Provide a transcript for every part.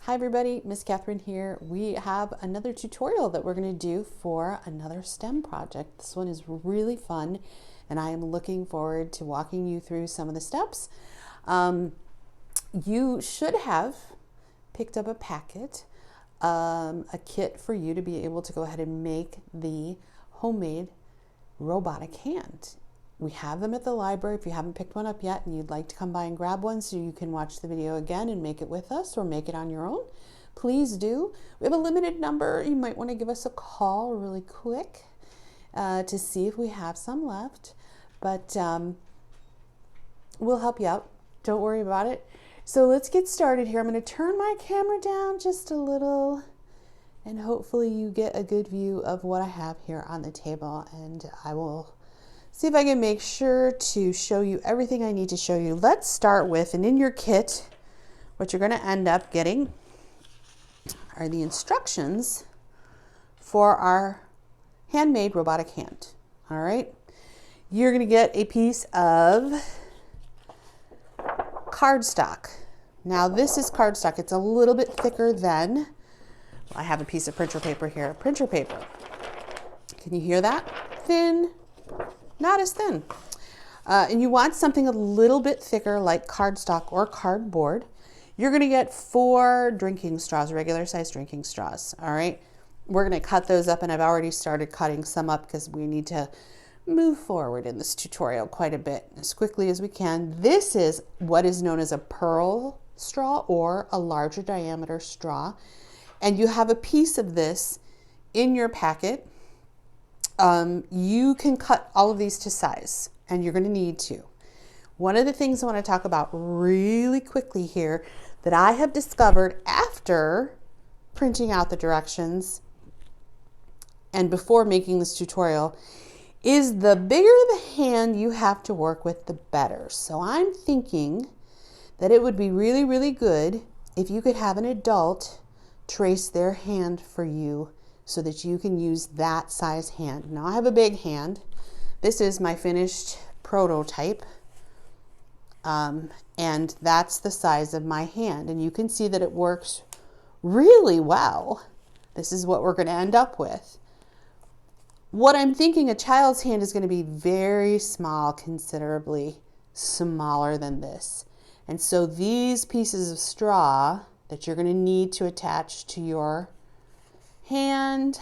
Hi everybody, Miss Kathryn here. We have another tutorial that we're going to do for another STEM project. This one is really fun and I am looking forward to walking you through some of the steps. You should have picked up a packet, a kit for you to be able to go ahead and make the homemade robotic hand. We have them at the library. If you haven't picked one up yet and you'd like to come by and grab one so you can watch the video again and make it with us or make it on your own, please do. We have a limited number. You might want to give us a call really quick to see if we have some left, but we'll help you out. Don't worry about it. So let's get started here. I'm going to turn my camera down just a little and hopefully you get a good view of what I have here on the table, and I will see if I can make sure to show you everything I need to show you. Let's start with, and in your kit, what you're going to end up getting are the instructions for our handmade robotic hand. All right. You're going to get a piece of cardstock. Now this is cardstock. It's a little bit thicker than, well, I have a piece of printer paper here. Printer paper. Can you hear that? Thin. Not as thin. And you want something a little bit thicker like cardstock or cardboard. You're going to get 4 drinking straws, regular size drinking straws. All right. We're going to cut those up, and I've already started cutting some up because we need to move forward in this tutorial quite a bit as quickly as we can. This is what is known as a pearl straw or a larger diameter straw. And you have a piece of this in your packet. You can cut all of these to size, and you're going to need to. One of the things I want to talk about really quickly here that I have discovered after printing out the directions and before making this tutorial is the bigger the hand you have to work with, the better. So I'm thinking that it would be really, really good if you could have an adult trace their hand for you so that you can use that size hand. Now I have a big hand. This is my finished prototype. And that's the size of my hand. And you can see that it works really well. This is what we're going to end up with. What I'm thinking, a child's hand is going to be very small, considerably smaller than this. And so these pieces of straw that you're going to need to attach to your hand,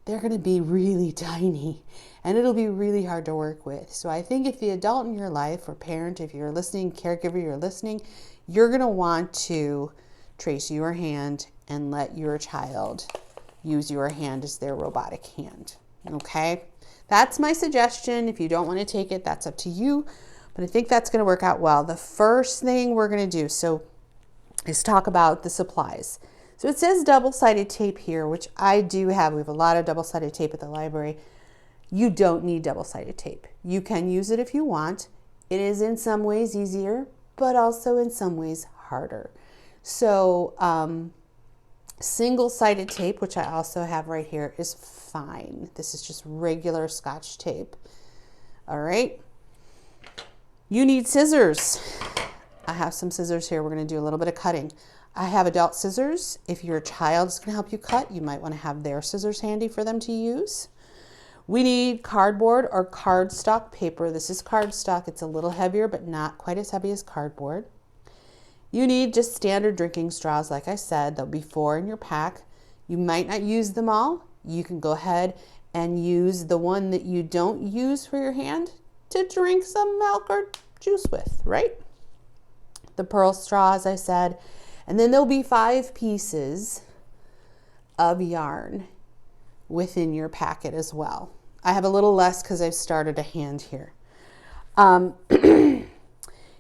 they're going to be really tiny and it'll be really hard to work with. So I think if the adult in your life or parent, if you're listening, caregiver, you're listening, you're going to want to trace your hand and let your child use your hand as their robotic hand. Okay. That's my suggestion. If you don't want to take it, that's up to you, but I think that's going to work out well. The first thing we're going to do is talk about the supplies. So it says double-sided tape here, which I do have. We have a lot of double-sided tape at the library. You don't need double-sided tape. You can use it if you want. It is in some ways easier, but also in some ways harder. So single-sided tape, which I also have right here, is fine. This is just regular Scotch tape. All right. You need scissors. I have some scissors here. We're going to do a little bit of cutting. I have adult scissors. If your child is going to help you cut, you might want to have their scissors handy for them to use. We need cardboard or cardstock paper. This is cardstock. It's a little heavier, but not quite as heavy as cardboard. You need just standard drinking straws. Like I said, there'll be 4 in your pack. You might not use them all. You can go ahead and use the one that you don't use for your hand to drink some milk or juice with, right? The pearl straw, as I said. And then there'll be 5 pieces of yarn within your packet as well. I have a little less because I've started a hand here. You're going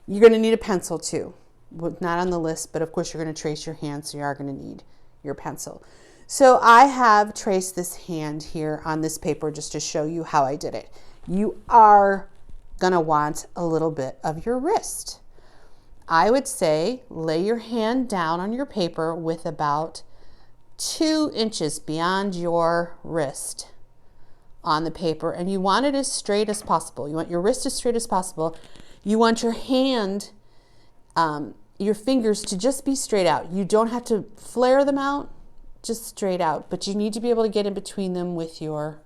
to need a pencil too. Not on the list, but of course you're going to trace your hand, so you are going to need your pencil. So I have traced this hand here on this paper just to show you how I did it. You are going to want a little bit of your wrist. I would say lay your hand down on your paper with about 2 inches beyond your wrist on the paper, and you want it as straight as possible. You want your wrist as straight as possible. You want your hand your fingers to just be straight out. You don't have to flare them out, just straight out, but you need to be able to get in between them with your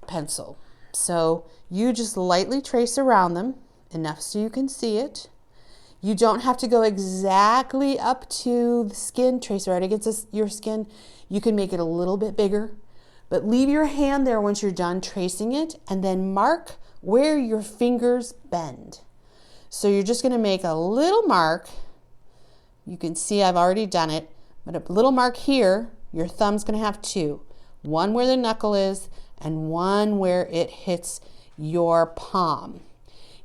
pencil. So you just lightly trace around them, enough so you can see it. You don't have to go exactly up to the skin, trace right against your skin. You can make it a little bit bigger, but leave your hand there once you're done tracing it, and then mark where your fingers bend. So you're just gonna make a little mark. You can see I've already done it, but a little mark here. Your thumb's gonna have two. One where the knuckle is, and one where it hits your palm.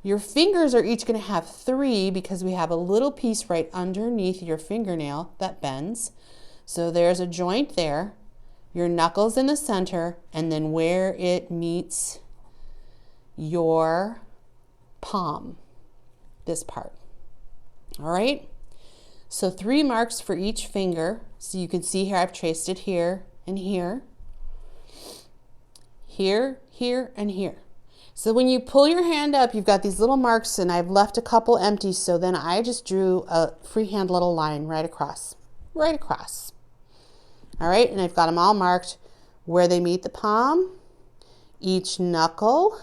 Your fingers are each going to have three because we have a little piece right underneath your fingernail that bends. So there's a joint there, your knuckles in the center, and then where it meets your palm, this part. All right, so 3 marks for each finger. So you can see here I've traced it here and here. Here, here, and here. So when you pull your hand up, you've got these little marks, and I've left a couple empty, so then I just drew a freehand little line right across. All right, and I've got them all marked where they meet the palm, each knuckle,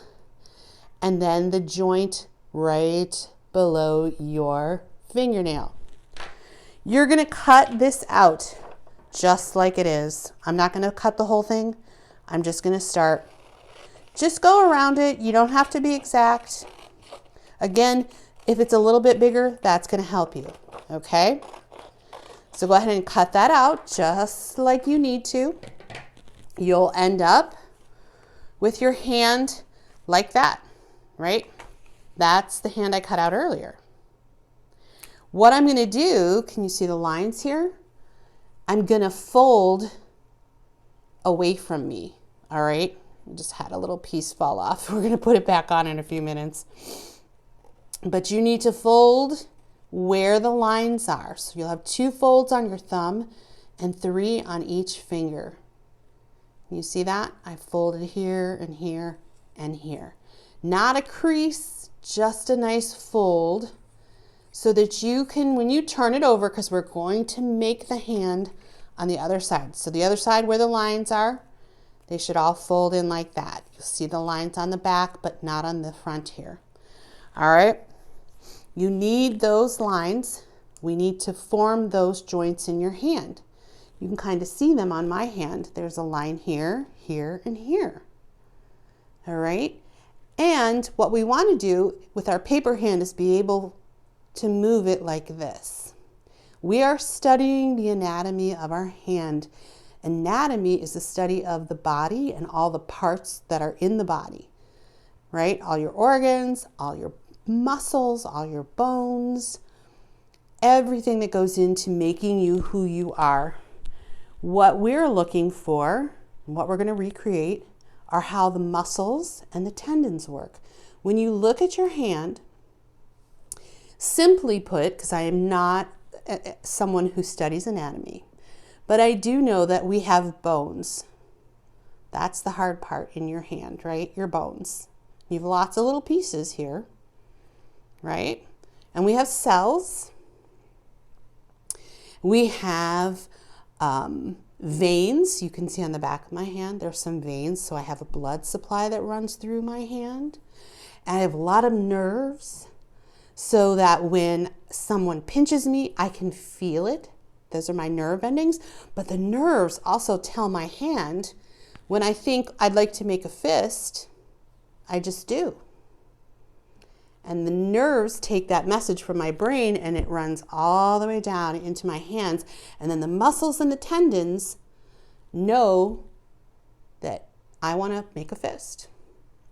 and then the joint right below your fingernail. You're gonna cut this out just like it is. I'm not gonna cut the whole thing. I'm just gonna start. Just go around it. You don't have to be exact. Again, if it's a little bit bigger, that's going to help you. Okay? So go ahead and cut that out just like you need to. You'll end up with your hand like that, right? That's the hand I cut out earlier. What I'm going to do, can you see the lines here? I'm going to fold away from me, all right? I just had a little piece fall off. We're going to put it back on in a few minutes. But you need to fold where the lines are. So you'll have 2 folds on your thumb and 3 on each finger. You see that? I folded here and here and here. Not a crease, just a nice fold so that you can, when you turn it over, because we're going to make the hand on the other side. So the other side where the lines are, they should all fold in like that. You'll see the lines on the back, but not on the front here. All right. You need those lines. We need to form those joints in your hand. You can kind of see them on my hand. There's a line here, here, and here. All right. And what we want to do with our paper hand is be able to move it like this. We are studying the anatomy of our hand. Anatomy is the study of the body and all the parts that are in the body, right? All your organs, all your muscles, all your bones, everything that goes into making you who you are. What we're looking for, and what we're going to recreate, are how the muscles and the tendons work. When you look at your hand, simply put, because I am not someone who studies anatomy, but I do know that we have bones. That's the hard part in your hand, right? Your bones. You have lots of little pieces here, right? And we have cells. We have veins. You can see on the back of my hand, there's some veins. So I have a blood supply that runs through my hand. And I have a lot of nerves so that when someone pinches me, I can feel it. Those are my nerve endings, but the nerves also tell my hand when I think I'd like to make a fist, I just do. And the nerves take that message from my brain and it runs all the way down into my hands. And then the muscles and the tendons know that I want to make a fist.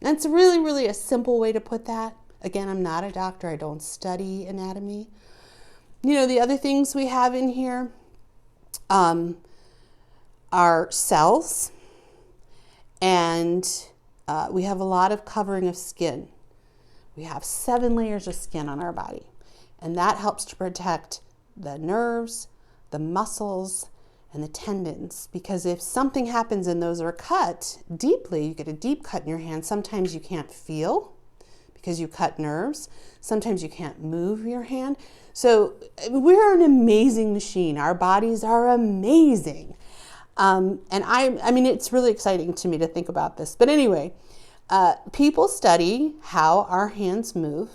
And it's really, really a simple way to put that. Again, I'm not a doctor. I don't study anatomy. You know, the other things we have in here are cells, and we have a lot of covering of skin. We have 7 layers of skin on our body, and that helps to protect the nerves, the muscles, and the tendons, because if something happens and those are cut deeply, you get a deep cut in your hand, sometimes you can't feel because you cut nerves. Sometimes you can't move your hand. So we're an amazing machine. Our bodies are amazing. And I mean, it's really exciting to me to think about this. But anyway, people study how our hands move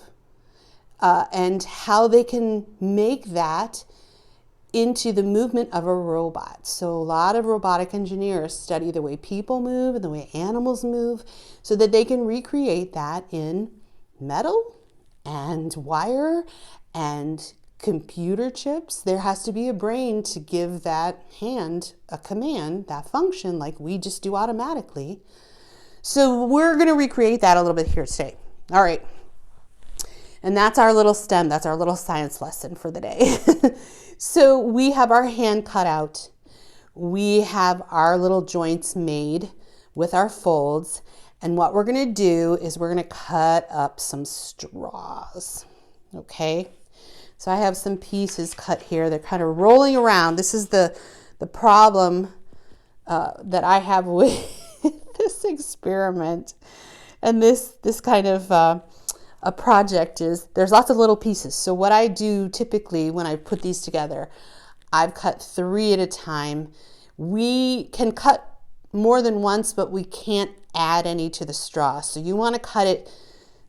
and how they can make that into the movement of a robot. So a lot of robotic engineers study the way people move and the way animals move so that they can recreate that in metal and wire and computer chips. There has to be a brain to give that hand a command, that function, like we just do automatically. So we're going to recreate that a little bit here today. All right. And that's our little STEM. That's our little science lesson for the day. So we have our hand cut out. We have our little joints made with our folds. And what we're going to do is we're going to cut up some straws. Okay. So I have some pieces cut here. They're kind of rolling around. This is the problem that I have with this experiment. And this kind of a project is there's lots of little pieces. So what I do typically when I put these together, I've cut 3 at a time. We can cut more than once, but we can't add any to the straw. So you want to cut it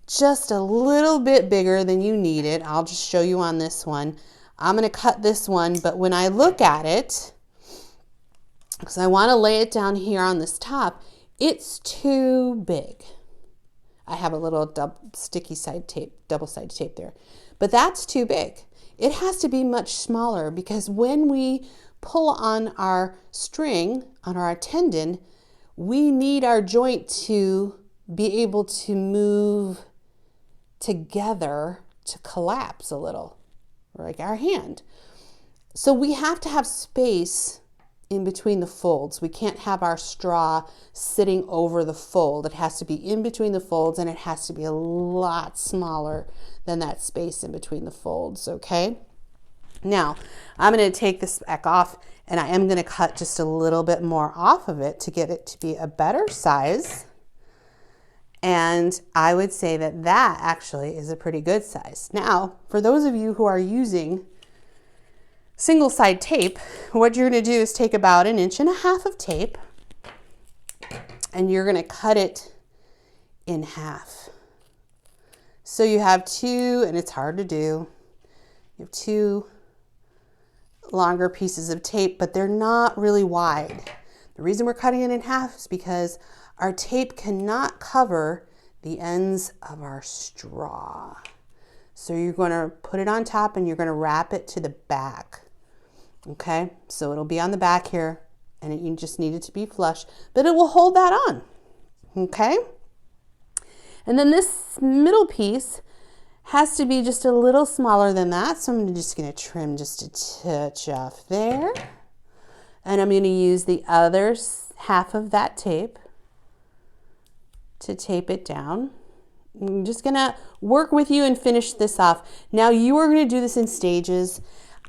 just a little bit bigger than you need it. I'll just show you on this one. I'm going to cut this one, but when I look at it, because I want to lay it down here on this top, it's too big. I have a little double-sided tape there, but that's too big. It has to be much smaller because when we pull on our string, on our tendon, we need our joint to be able to move together to collapse a little, like our hand. So we have to have space in between the folds. We can't have our straw sitting over the fold. It has to be in between the folds, and it has to be a lot smaller than that space in between the folds, okay? Now, I'm going to take this back off, and I am going to cut just a little bit more off of it to get it to be a better size. And I would say that that actually is a pretty good size. Now, for those of you who are using single side tape, what you're going to do is take about 1.5 inches of tape and you're going to cut it in half. So you have 2, and it's hard to do, you have 2 longer pieces of tape, but they're not really wide. The reason we're cutting it in half is because our tape cannot cover the ends of our straw. So you're going to put it on top and you're going to wrap it to the back. Okay, so it'll be on the back here, and you just need it to be flush, but it will hold that on. Okay, and then this middle piece has to be just a little smaller than that, so I'm just going to trim just a touch off there, and I'm going to use the other half of that tape to tape it down. I'm just going to work with you and finish this off. Now you are going to do this in stages.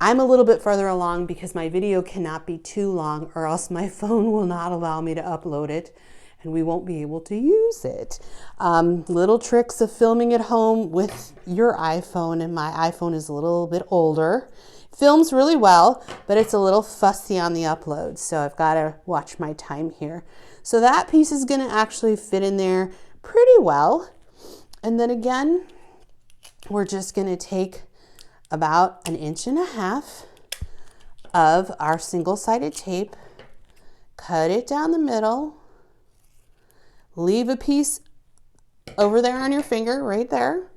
I'm a little bit further along because my video cannot be too long, or else my phone will not allow me to upload it and we won't be able to use it. Little tricks of filming at home with your iPhone, and my iPhone is a little bit older. Films really well, but it's a little fussy on the upload, so I've got to watch my time here. So that piece is going to actually fit in there pretty well. And then again, we're just going to take about 1.5 inches of our single-sided tape, cut it down the middle, leave a piece over there on your finger right there,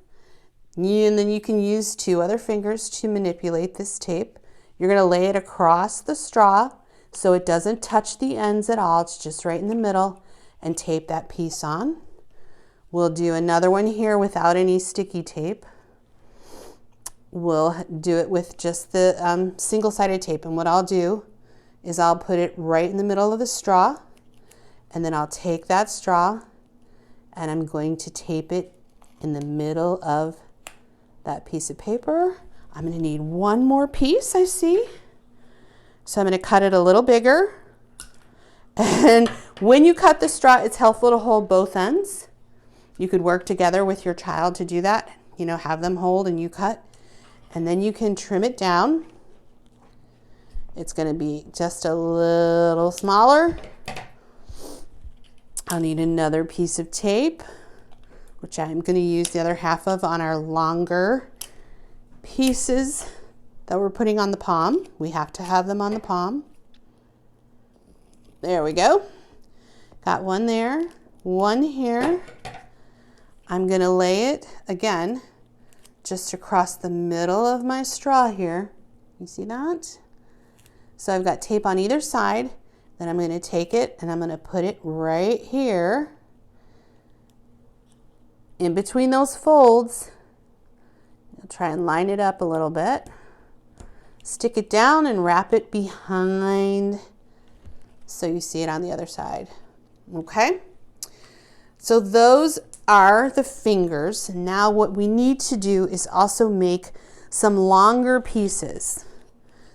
and then you can use 2 other fingers to manipulate this tape. You're going to lay it across the straw so it doesn't touch the ends at all. It's just right in the middle, and tape that piece on. We'll do another one here without any sticky tape. We'll do it with just the single-sided tape, and what I'll do is I'll put it right in the middle of the straw, and then I'll take that straw and I'm going to tape it in the middle of that piece of paper. I'm going to need 1 more piece, I see. So I'm going to cut it a little bigger, and when you cut the straw, it's helpful to hold both ends. You could work together with your child to do that. You know, have them hold and you cut. And then you can trim it down. It's going to be just a little smaller. I'll need another piece of tape, which I'm going to use the other half of on our longer pieces that we're putting on the palm. We have to have them on the palm. There we go. Got one there, one here. I'm going to lay it again just across the middle of my straw here. You see that? So I've got tape on either side. Then I'm going to take it and I'm going to put it right here in between those folds. I'll try and line it up a little bit. Stick it down and wrap it behind so you see it on the other side. Okay? So those are the fingers. Now what we need to do is also make some longer pieces.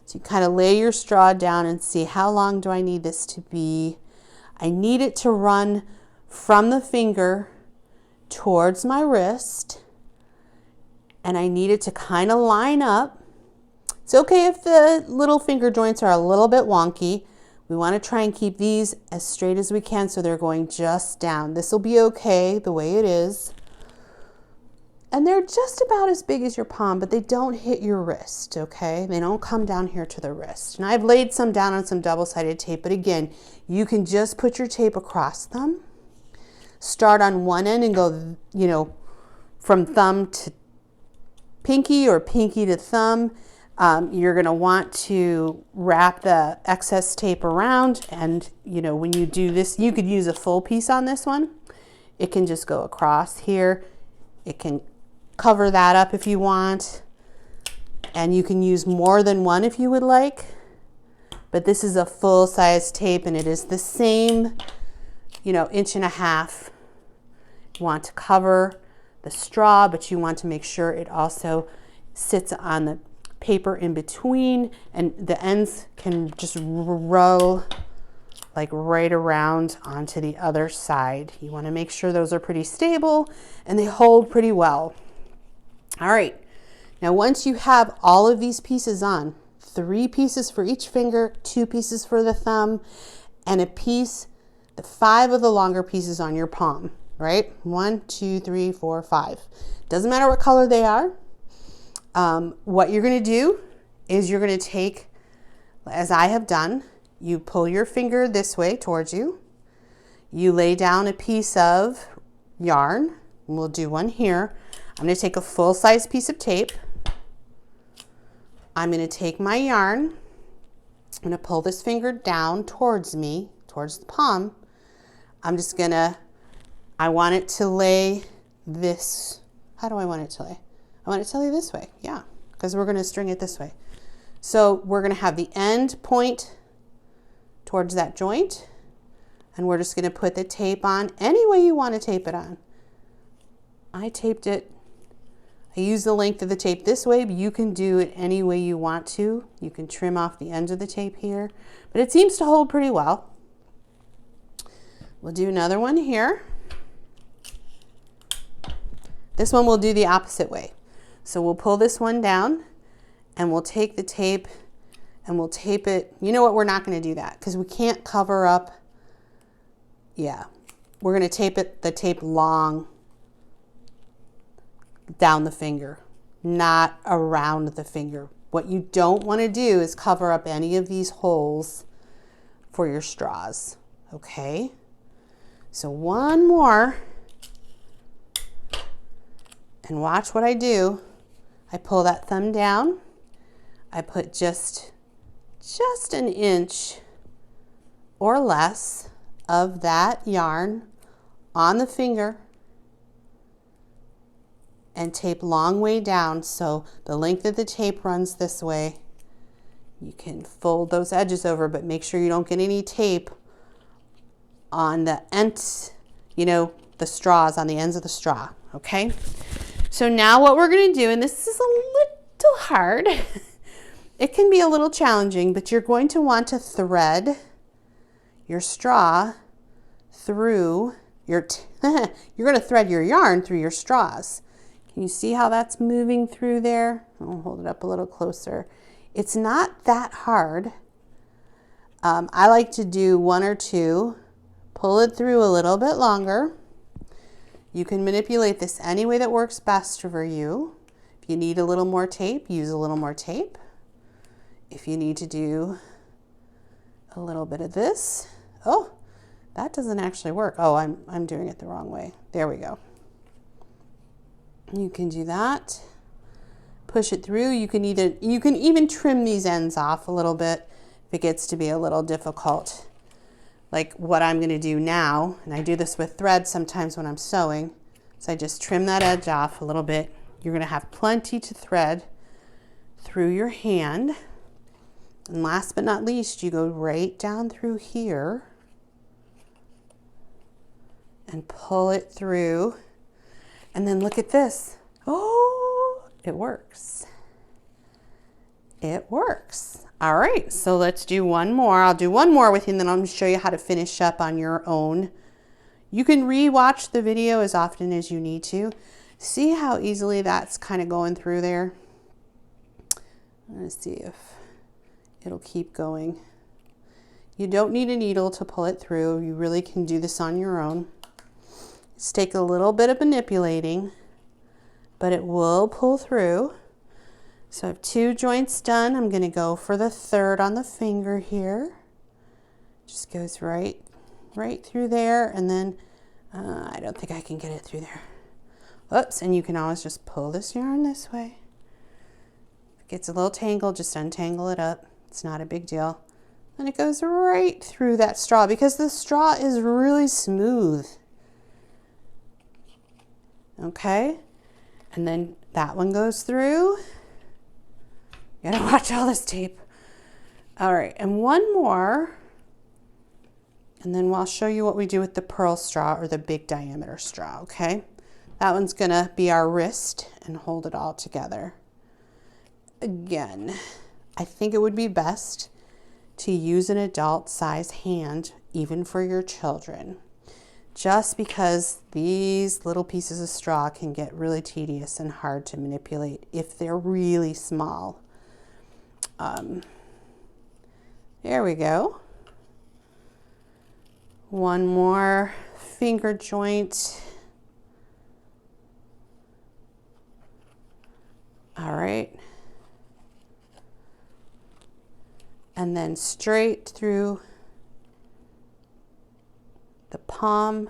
So you kind of lay your straw down and see, how long do I need this to be? I need it to run from the finger towards my wrist, and I need it to kind of line up. It's okay if the little finger joints are a little bit wonky. We want to try and keep these as straight as we can so they're going just down. This will be okay the way it is. And they're just about as big as your palm, but they don't hit your wrist, okay? They don't come down here to the wrist. And I've laid some down on some double-sided tape, but again, you can just put your tape across them. Start on one end and go, you know, from thumb to pinky or pinky to thumb. You're going to want to wrap the excess tape around, and you know, when you do this, you could use a full piece on this one. It can just go across here. It can cover that up if you want, and you can use more than one if you would like, but this is a full-size tape and it is the same, you know, 1.5 inches. You want to cover the straw, but you want to make sure it also sits on the paper in between, and the ends can just roll like right around onto the other side. You want to make sure those are pretty stable and they hold pretty well. All right, now once you have all of these pieces on, 3 pieces for each finger, 2 pieces for the thumb, and a piece, the 5 of the longer pieces on your palm, right? 1, 2, 3, 4, 5. Doesn't matter what color they are. What you're going to do is you're going to take, as I have done, you pull your finger this way towards you. You lay down a piece of yarn, and we'll do one here. I'm going to take a full-size piece of tape. I'm going to take my yarn. I'm going to pull this finger down towards me, towards the palm. I'm just going to, I want it to lay this, how do I want it to lay? I want it to lay this way, yeah, because we're going to string it this way. So we're going to have the end point towards that joint, and we're just going to put the tape on any way you want to tape it on. I taped it. I use the length of the tape this way, but you can do it any way you want to. You can trim off the ends of the tape here, but it seems to hold pretty well. We'll do another one here. This one we'll do the opposite way. So we'll pull this one down and we'll take the tape and we'll tape it. You know what, we're not going to do that because we can't cover up. Yeah, we're going to tape it, the tape long down the finger, not around the finger. What you don't want to do is cover up any of these holes for your straws. Okay, so one more, and watch what I do. I pull that thumb down. I put just 1 inch or less of that yarn on the finger and tape long way down, so the length of the tape runs this way. You can fold those edges over, but make sure you don't get any tape on the ends, you know, the straws, on the ends of the straw, okay? So now what we're going to do, and this is a little hard, it can be a little challenging, but you're going to want to thread your straw through you're going to thread your yarn through your straws. Can you see how that's moving through there? I'll hold it up a little closer. It's not that hard. I like to do 1 or 2, pull it through a little bit longer. You can manipulate this any way that works best for you. If you need a little more tape, use a little more tape. If you need to do a little bit of this, oh, that doesn't actually work. Oh, I'm doing it the wrong way. There we go. You can do that. Push it through. You can even trim these ends off a little bit if it gets to be a little difficult. Like what I'm going to do now, and I do this with thread sometimes when I'm sewing. So I just trim that edge off a little bit. You're going to have plenty to thread through your hand. And last but not least, you go right down through here and pull it through. And then look at this. Oh, it works. It works. All right, so let's do one more. I'll do one more with you, and then I'm going to show you how to finish up on your own. You can re-watch the video as often as you need to. See how easily that's kind of going through there? Let's see if it'll keep going. You don't need a needle to pull it through. You really can do this on your own. It's take a little bit of manipulating, but it will pull through. So I have 2 joints done. I'm going to go for the 3rd on the finger here. Just goes right through there, and then I don't think I can get it through there. Oops, and you can always just pull this yarn this way. If it gets a little tangled, just untangle it up. It's not a big deal. And it goes right through that straw because the straw is really smooth. Okay, and then that one goes through. You gotta watch all this tape. All right, and one more, and then I'll show you what we do with the pearl straw or the big diameter straw, okay? That one's gonna be our wrist and hold it all together. Again, I think it would be best to use an adult size hand, even for your children, just because these little pieces of straw can get really tedious and hard to manipulate if they're really small. There we go. One more finger joint. All right. And then straight through the palm.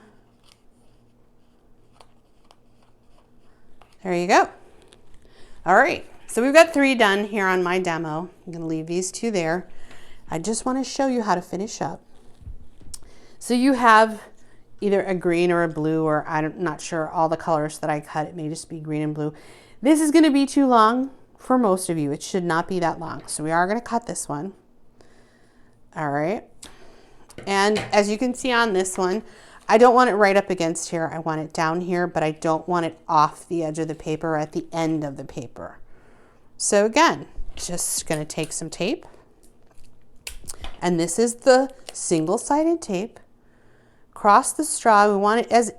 There you go. All right, so we've got 3 done here on my demo. I'm gonna leave these 2 there. I just wanna show you how to finish up. So you have either a green or a blue, or I'm not sure all the colors that I cut. It may just be green and blue. This is gonna be too long for most of you. It should not be that long. So we are gonna cut this one. All right. And as you can see on this one, I don't want it right up against here. I want it down here, but I don't want it off the edge of the paper or at the end of the paper. So again, just gonna take some tape. And this is the single-sided tape. Cross the straw. We want it as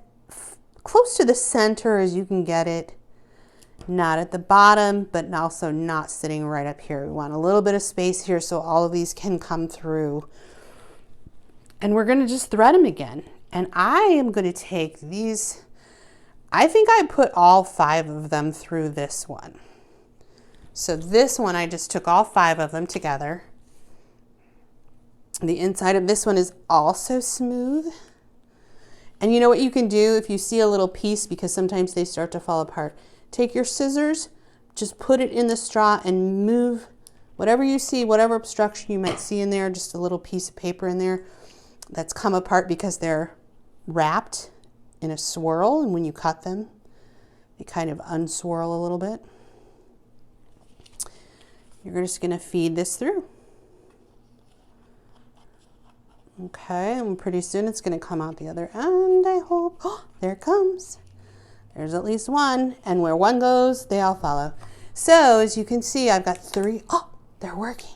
close to the center as you can get it. Not at the bottom, but also not sitting right up here. We want a little bit of space here so all of these can come through. And we're gonna just thread them again. And I am gonna take these, I think I put all 5 of them through this one. So this one, I just took all 5 of them together. The inside of this one is also smooth. And you know what you can do if you see a little piece, because sometimes they start to fall apart, take your scissors, just put it in the straw and move whatever you see, whatever obstruction you might see in there, just a little piece of paper in there that's come apart because they're wrapped in a swirl, and when you cut them, they kind of unswirl a little bit. You're just gonna feed this through. Okay, and pretty soon it's gonna come out the other end, I hope. Oh, there it comes. There's at least one, and where one goes, they all follow. So as you can see, I've got 3. Oh, they're working.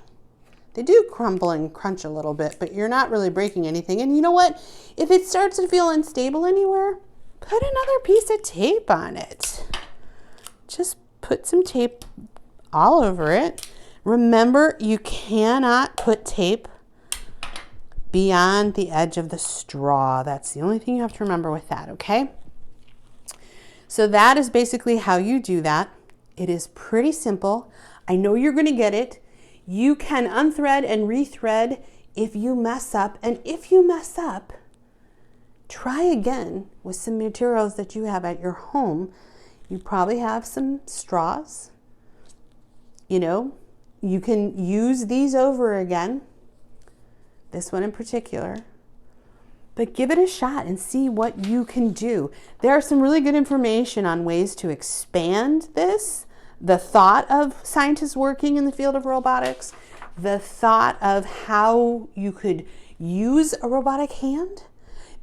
They do crumble and crunch a little bit, but you're not really breaking anything. And you know what? If it starts to feel unstable anywhere, put another piece of tape on it. Just put some tape all over it. Remember, you cannot put tape beyond the edge of the straw. That's the only thing you have to remember with that, okay? So that is basically how you do that. It is pretty simple. I know you're going to get it. You can unthread and rethread if you mess up. And if you mess up, try again with some materials that you have at your home. You probably have some straws. You know, you can use these over again. This one in particular. But give it a shot and see what you can do. There are some really good information on ways to expand this. The thought of scientists working in the field of robotics, the thought of how you could use a robotic hand,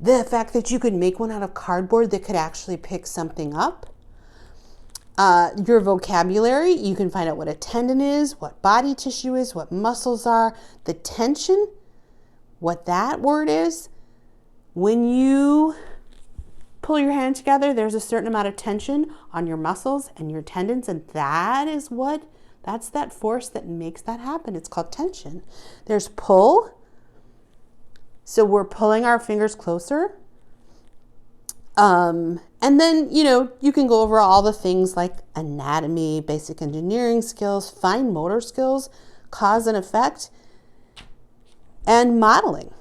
the fact that you could make one out of cardboard that could actually pick something up. Your vocabulary, you can find out what a tendon is, what body tissue is, what muscles are, the tension, what that word is. When you pull your hand together, there's a certain amount of tension on your muscles and your tendons, and that's that force that makes that happen. It's called tension. There's pull. So we're pulling our fingers closer. And then, you know, you can go over all the things like anatomy, basic engineering skills, fine motor skills, cause and effect, and modeling.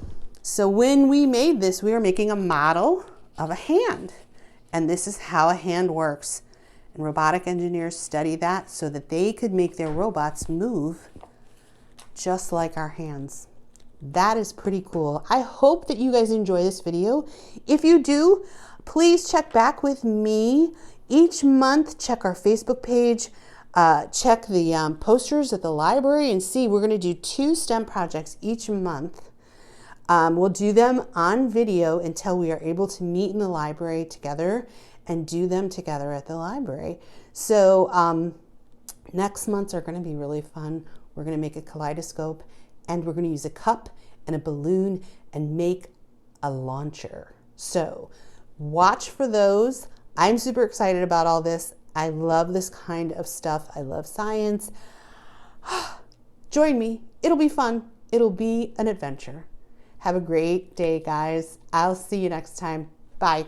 So when we made this, we were making a model of a hand. And this is how a hand works. And robotic engineers study that so that they could make their robots move just like our hands. That is pretty cool. I hope that you guys enjoy this video. If you do, please check back with me each month. Check our Facebook page. Check the posters at the library and see. We're going to do 2 STEM projects each month. We'll do them on video until we are able to meet in the library together and do them together at the library. So next months are going to be really fun. We're going to make a kaleidoscope, and we're going to use a cup and a balloon and make a launcher. So watch for those. I'm super excited about all this. I love this kind of stuff. I love science. Join me. It'll be fun. It'll be an adventure. Have a great day, guys. I'll see you next time. Bye.